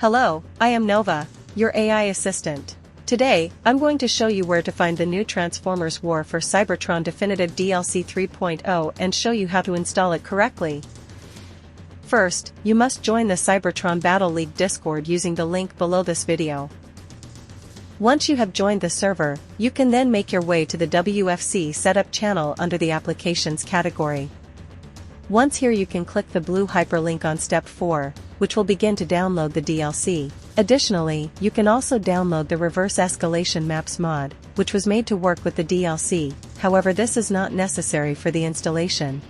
Hello, I am Nova, your AI assistant. Today, I'm going to show you where to find the new Transformers War for Cybertron Definitive DLC 3.0 and show you how to install it correctly. First, you must join the Cybertron Battle League Discord using the link below this video. Once you have joined the server, you can then make your way to the WFC Setup channel under the Applications category. Once here you can click the blue hyperlink on Step 4, which will begin to download the DLC. Additionally, you can also download the Reverse Escalation Maps mod, which was made to work with the DLC, however this is not necessary for the installation.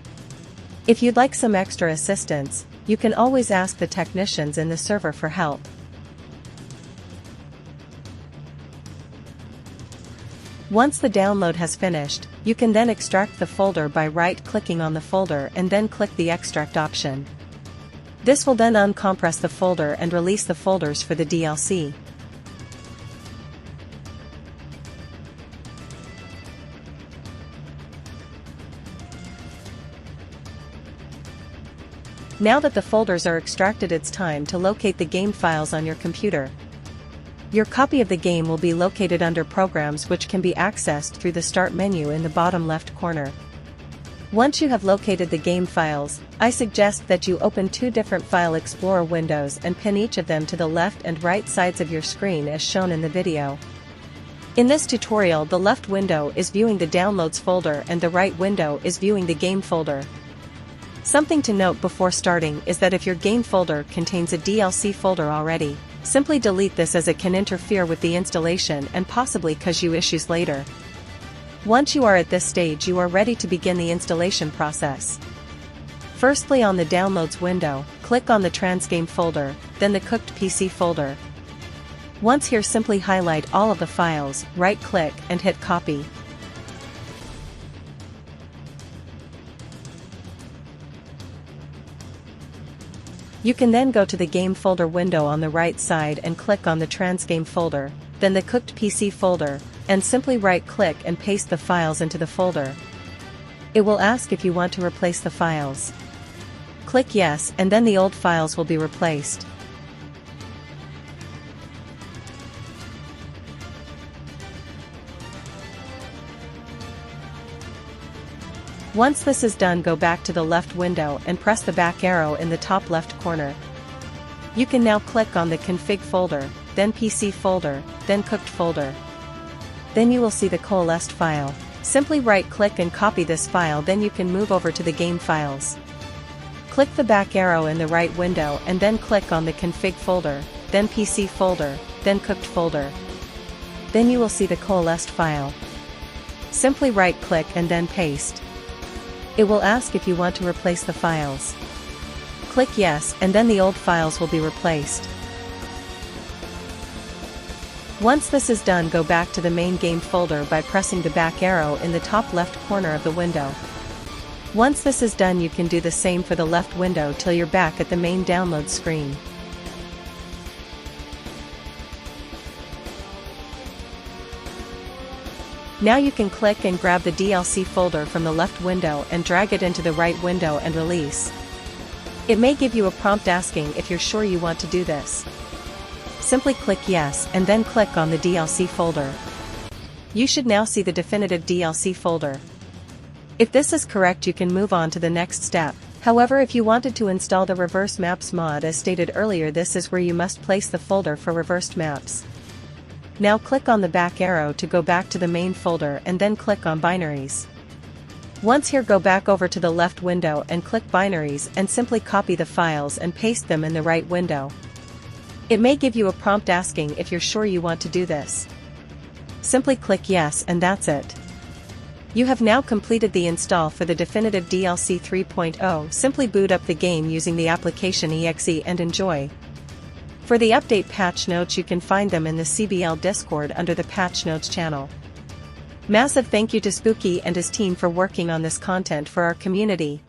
If you'd like some extra assistance, you can always ask the technicians in the server for help. Once the download has finished, you can then extract the folder by right-clicking on the folder and then click the extract option. This will then uncompress the folder and release the folders for the DLC. Now that the folders are extracted, it's time to locate the game files on your computer. Your copy of the game will be located under Programs, which can be accessed through the Start menu in the bottom left corner. Once you have located the game files, I suggest that you open two different File Explorer windows and pin each of them to the left and right sides of your screen as shown in the video. In this tutorial, the left window is viewing the Downloads folder and the right window is viewing the game folder. Something to note before starting is that if your game folder contains a DLC folder already, simply delete this as it can interfere with the installation and possibly cause you issues later. Once you are at this stage, you are ready to begin the installation process. Firstly, on the Downloads window, click on the Transgame folder, then the Cooked PC folder. Once here, simply highlight all of the files, right-click and hit Copy. You can then go to the Game folder window on the right side and click on the Transgame folder, then the Cooked PC folder, and simply right-click and paste the files into the folder. It will ask if you want to replace the files. Click Yes, and then the old files will be replaced. Once this is done, go back to the left window and press the back arrow in the top left corner. You can now click on the Config folder, then PC folder, then Cooked folder. Then you will see the coalesced file. Simply right-click and copy this file, then you can move over to the game files. Click the back arrow in the right window and then click on the Config folder, then PC folder, then Cooked folder. Then you will see the coalesced file. Simply right-click and then paste. It will ask if you want to replace the files. Click Yes, and then the old files will be replaced. Once this is done, go back to the main game folder by pressing the back arrow in the top left corner of the window. Once this is done, you can do the same for the left window till you're back at the main download screen. Now you can click and grab the DLC folder from the left window and drag it into the right window and release. It may give you a prompt asking if you're sure you want to do this. Simply click Yes and then click on the DLC folder. You should now see the definitive DLC folder. If this is correct, you can move on to the next step. However, if you wanted to install the Reverse Maps mod as stated earlier, this is where you must place the folder for Reversed Maps. Now click on the back arrow to go back to the main folder and then click on Binaries. Once here, go back over to the left window and click Binaries and simply copy the files and paste them in the right window. It may give you a prompt asking if you're sure you want to do this. Simply click Yes, and that's it. You have now completed the install for the definitive DLC 3.0. Simply boot up the game using the application exe and enjoy. For the update patch notes, you can find them in the CBL Discord under the Patch Notes channel. Massive thank you to Spooky and his team for working on this content for our community.